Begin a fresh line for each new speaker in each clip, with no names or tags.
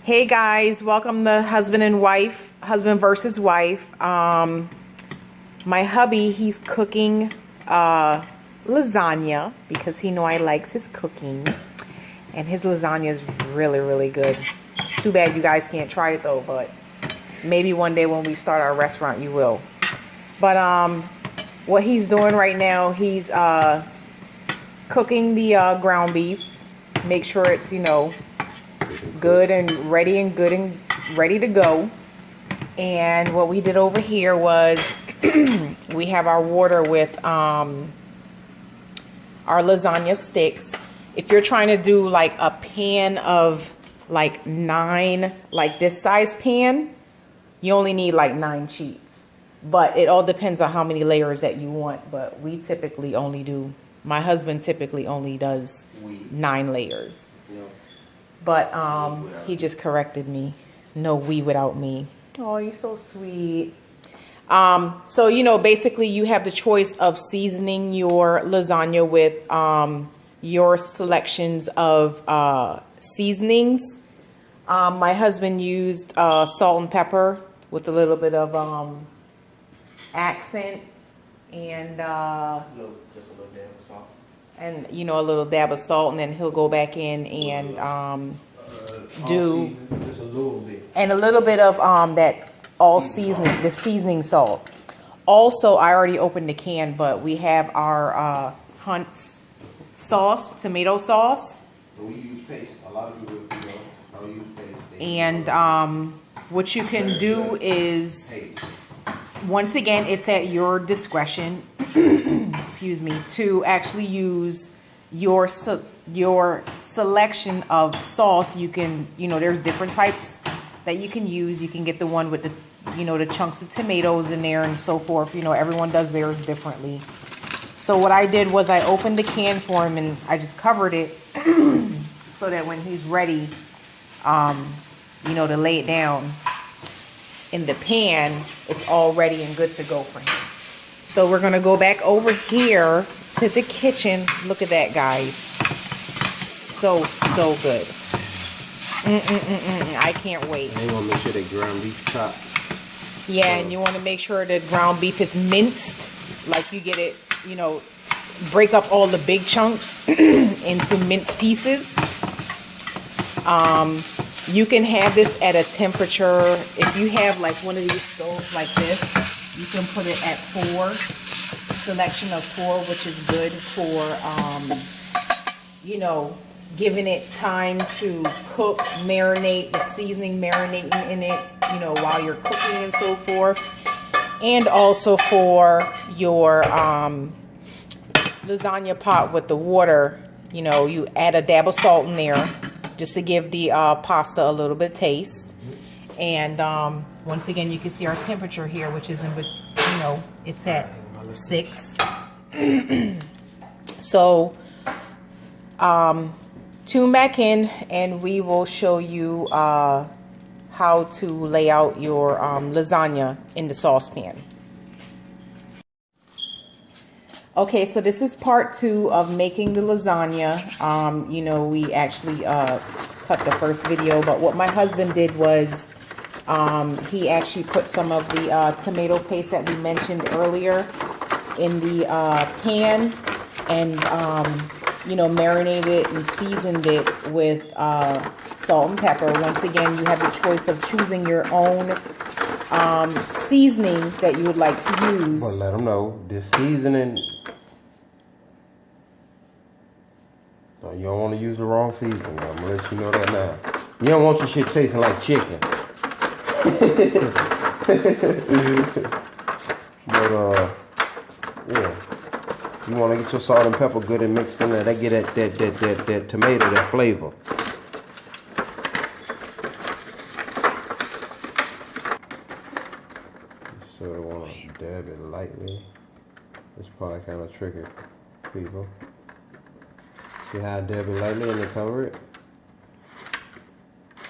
Hey guys, welcome to husband versus wife. My hubby, he's cooking lasagna because he know I likes his cooking, and his lasagna is really good. Too bad you guys can't try it though, but maybe one day when we start our restaurant you will. But what he's doing right now, he's cooking the ground beef. Make sure it's, you know, good and ready to go. And what we did over here was we have our water with our lasagna sticks. If you're trying to do like a pan of like 9, like this size pan, you only need like 9 sheets. But it all depends on how many layers that you want. But we typically only do, my husband typically only does 9 layers. But he just corrected me. No we without me. Oh, you're so sweet. So, you know, basically you have the choice of seasoning your lasagna with your selections of seasonings. My husband used salt and pepper with a little bit of accent and just a little dab of salt. And, you know, a little dab of salt, and then he'll go back in and do just a little bit. And a little bit of that all seasoning, the seasoning salt. Also, I already opened the can, but we have our Hunt's sauce, tomato sauce. We use paste. A lot of people don't use paste. And what you can do is, once again, it's at your discretion. Excuse me, to actually use your selection of sauce. You can, you know, there's different types that you can use. You can get the one with the, you know, the chunks of tomatoes in there and so forth. You know, everyone does theirs differently. So what I did was I opened the can for him and I just covered it so that when he's ready, you know, to lay it down in the pan, it's all ready and good to go for him. So we're going to go back over here to the kitchen. Look at that, guys. So good. I can't wait.
And you want to make sure that ground beef top.
Yeah, and you want to make sure the ground beef is minced. Like you get it, you know, break up all the big chunks into minced pieces. You can have this at a temperature. If you have like one of these stoves like this, you can put it at 4, selection of 4, which is good for, you know, giving it time to cook, marinate, the seasoning marinating in it, you know, while you're cooking and so forth. And also for your lasagna pot with the water, you know, you add a dab of salt in there just to give the pasta a little bit of taste. And once again, you can see our temperature here, which is, you know, it's at 6. So, tune back in and we will show you how to lay out your lasagna in the saucepan. Okay, so this is part 2 of making the lasagna. You know, we actually cut the first video, but what my husband did was he actually put some of the tomato paste that we mentioned earlier in the pan and, you know, marinated and seasoned it with salt and pepper. Once again, you have the choice of choosing your own seasoning that you would like to use.
But let them know, this seasoning, no, you don't want to use the wrong seasoning. I'm going to let you know that now. You don't want your shit tasting like chicken. But yeah, you want to get your salt and pepper good and mixed in there. They get that tomato, that flavor. So I want to dab it lightly. It's probably kind of tricky, people. See how I dab it lightly and then cover it?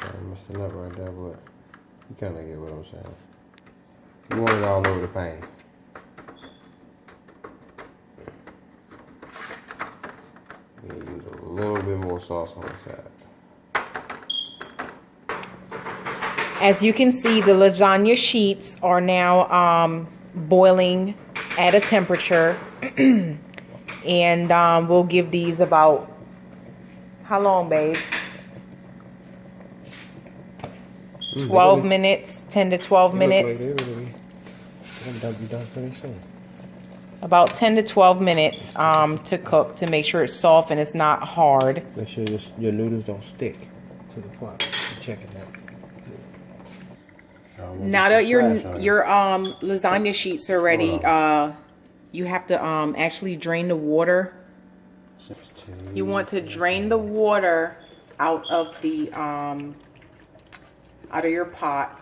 I'm messing up right there, but you kind of get what I'm saying. You want it all over the pan. You use a little bit more sauce on the side.
As you can see, the lasagna sheets are now boiling at a temperature. And we'll give these about, how long, babe? 12 minutes, 10 to 12 minutes. About 10 to 12 minutes to cook, to make sure it's soft and it's not hard.
Make sure your noodles don't stick to the pot. I'm checking that.
Now that your lasagna sheets are ready, you have to actually drain the water. You want to drain the water out of the out of your pot,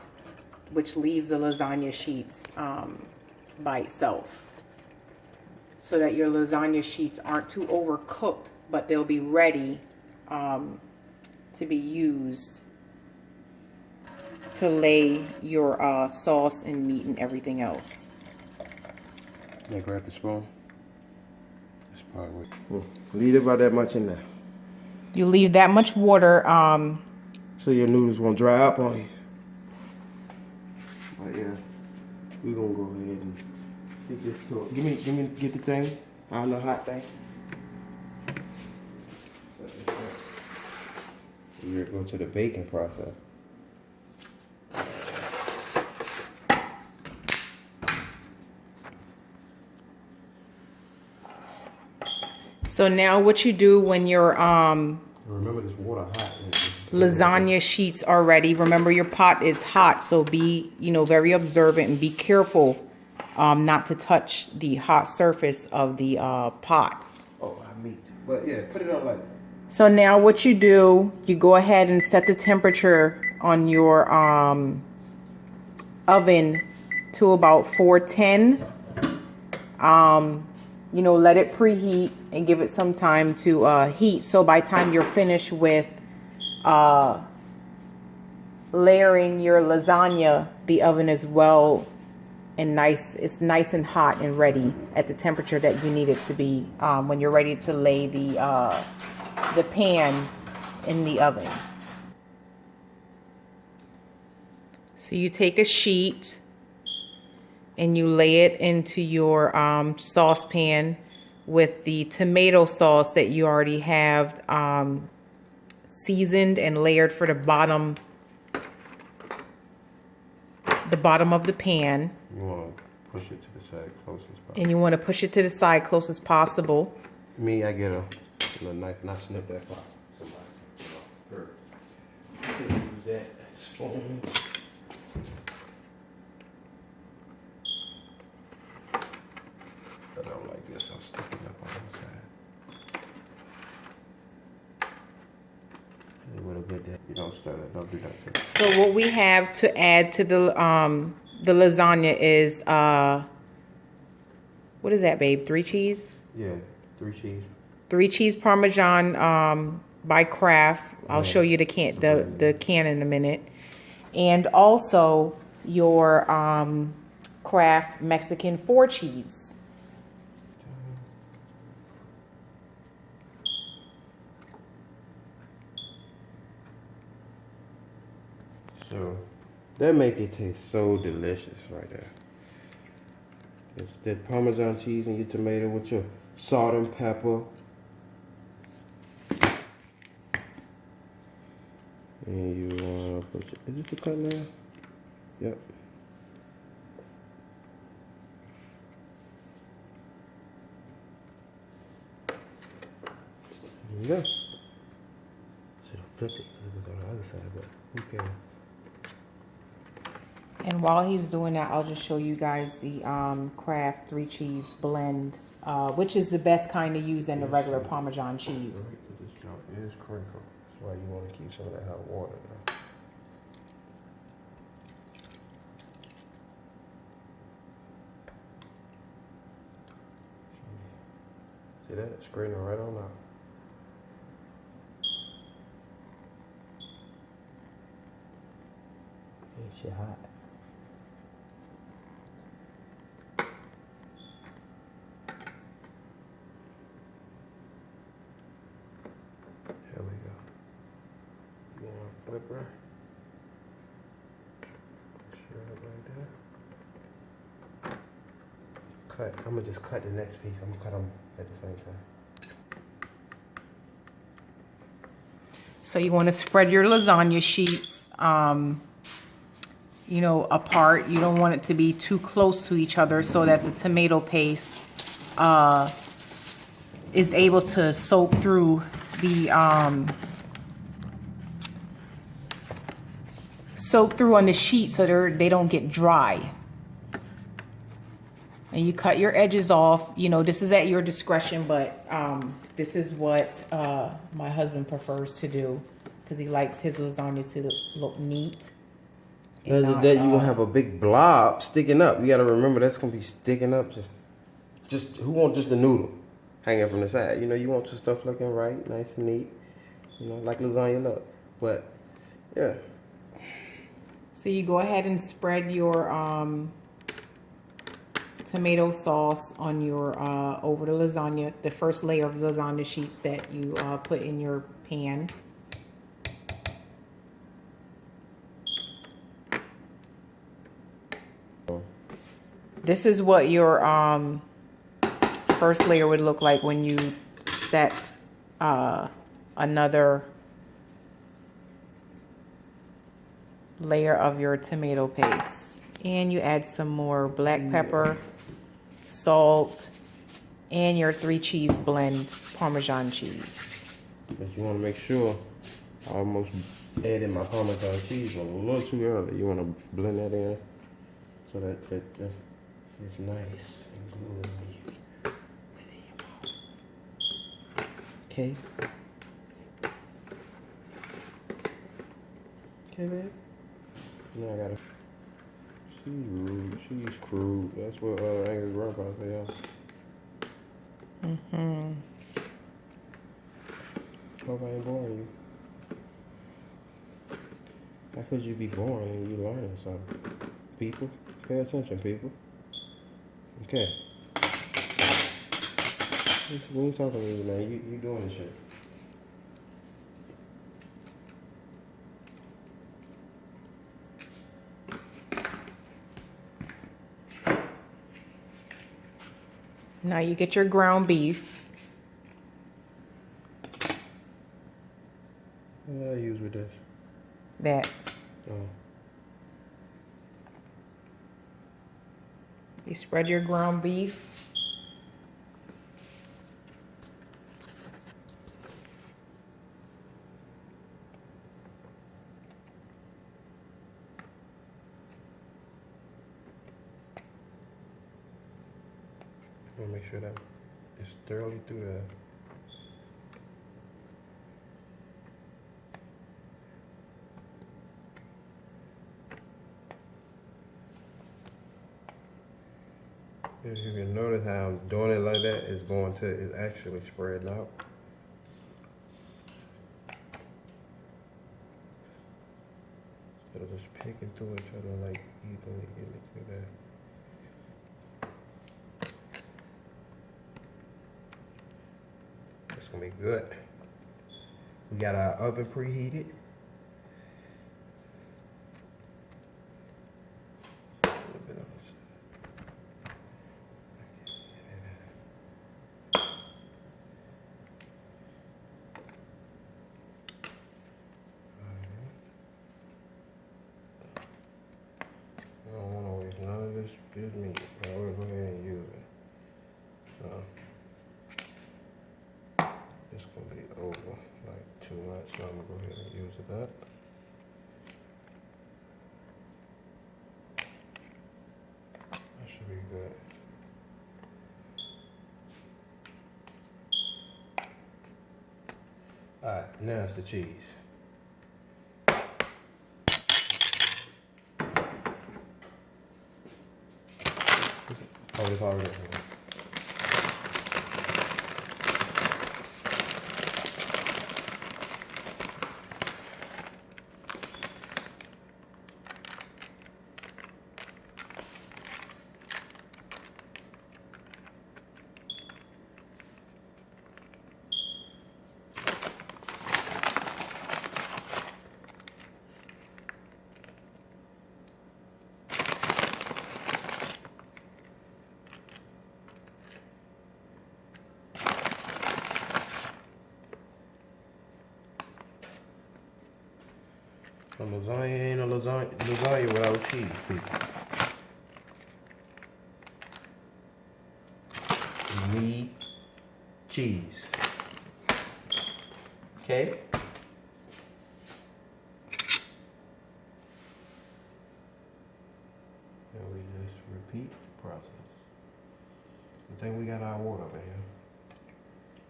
which leaves the lasagna sheets by itself, so that your lasagna sheets aren't too overcooked, but they'll be ready to be used to lay your sauce and meat and everything else.
Yeah, grab the spoon. That's probably leave about that much in there.
You leave that much water
so your noodles won't dry up on you. But yeah, we're gonna go ahead and get this to it. Get the thing. I don't know, hot thing. We're gonna go to the baking process.
So now what you do when your
remember this water hot.
Lasagna sheets are ready. Remember, your pot is hot, so be, very observant and be careful not to touch the hot surface of the pot.
Oh, I meat. But yeah, put it on like.
So now what you do, you go ahead and set the temperature on your oven to about 410. Let it preheat and give it some time to heat. So by the time you're finished with layering your lasagna, the oven is well and nice. It's nice and hot and ready at the temperature that you need it to be when you're ready to lay the pan in the oven. So you take a sheet and you lay it into your saucepan with the tomato sauce that you already have seasoned and layered for the bottom of the pan.
You want to push it to the side close as possible.
And you want to push it to the side close as possible.
Me, I get a knife and I snip that part. Use that spoon. I don't like this. I'll stick it up on the side. A little bit there. You don't stir it. Don't do that.
So what we have to add to the lasagna is what is that, babe? 3 cheese?
Yeah, 3 cheese.
3 cheese Parmesan by Kraft. I'll show you the can in a minute. And also your Kraft Mexican 4 cheese.
So that make it taste so delicious right there. It's that Parmesan cheese and your tomato with your salt and pepper. And you want to put your, is this the cut now? Yep. There you go. Should have flipped it because it was on the other side, but who cares?
And while he's doing that, I'll just show you guys the Kraft 3 cheese blend, which is the best kind to use than the regular Parmesan cheese.
This junk is crinkle. That's why you want to keep some of that hot water now. See that? It's straightening right on out. Ain't shit hot. There we go. You want a flipper? Cut. I'm gonna just cut the next piece. I'm gonna cut them at the same time.
So you want to spread your lasagna sheets, you know, apart. You don't want it to be too close to each other so that the tomato paste is able to soak through the on the sheet so they don't get dry. And you cut your edges off. You know, this is at your discretion, but this is what my husband prefers to do because he likes his lasagna to look neat.
Other than that, you're gonna have a big blob sticking up. You gotta remember that's gonna be sticking up. Just who wants just the noodle hanging from the side? You know, you want your stuff looking right, nice and neat. You know, like lasagna look. But yeah.
So you go ahead and spread your tomato sauce on your over the lasagna, the first layer of lasagna sheets that you put in your pan. This is what your first layer would look like when you set another layer of your tomato paste. And you add some more black pepper, salt, and your 3 cheese blend Parmesan cheese.
But you want to make sure I almost added my Parmesan cheese a little too early. You want to blend that in so that it's nice and good. Okay. Okay, babe. Now I gotta. She's rude. She's crude. That's what Angry Grandpa say, y'all. Hope I ain't boring you. How could you be boring and you learning something? People, pay attention, people. Okay. We ain't talking to you, man. You doing this shit.
Now you get your ground beef.
What do I use with this?
That.
Oh.
You spread your ground beef.
I'm gonna make sure that it's thoroughly through there. If you can notice how I'm doing it like that, it's actually spreading out. Instead of just picking through each other like evenly getting it through there. It's gonna be good. We got our oven preheated. I don't want to waste none of this meat. I will go ahead and use it. So it's gonna be over like too much, so I'm gonna go ahead and use it up. That should be good. Alright, now it's the cheese. Oh, it's already. A lasagna ain't a lasagna without cheese, people. You need cheese. Okay? And we just repeat the process. I think we got our water up in here.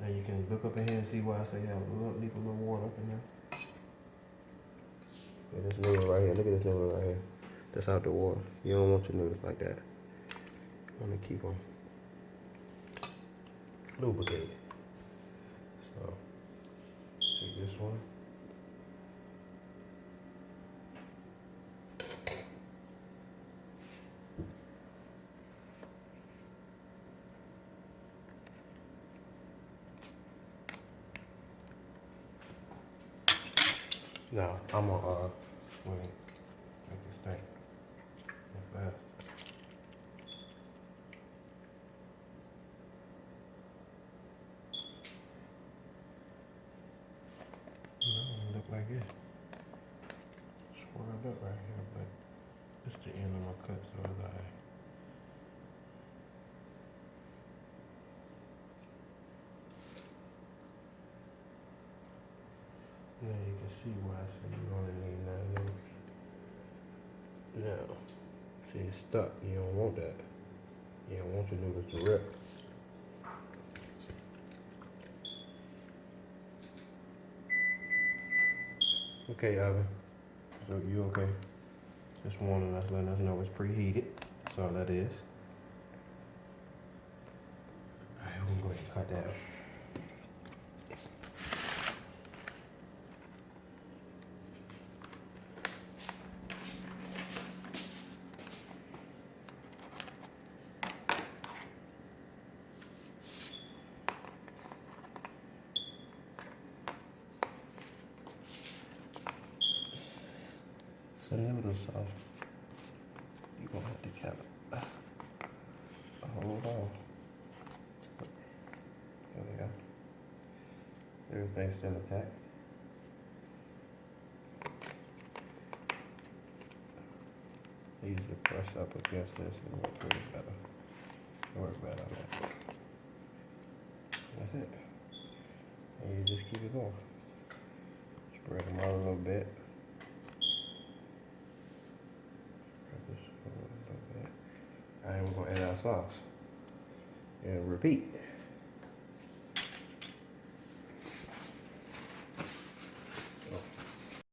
Now you can look up in here and see why I say leave a little water up in there. Look at this noodle right here. Look at this noodle right here. That's out the water. You don't want your noodles like that. You want to keep them lubricated. So, take this one. Now, I'm gonna, make this thing go fast. Look like this. Swirled up right here, but it's the end of my cut, so it's alright. Now you can see why I said you only need 9 noodles. Now, see it's stuck. You don't want that. You don't want your noodles to rip. Okay, oven. So you okay? Just warning us, letting us know it's preheated. That's all that is. Alright, we're gonna go ahead and cut that. So noodle sauce, you're gonna have to kind of hold on. There we go. Everything's still intact. Easy to press up against this and work really better. Work better on that. That's it. And you just keep it going. Spread them out a little bit. Alright, we're gonna add our sauce and repeat.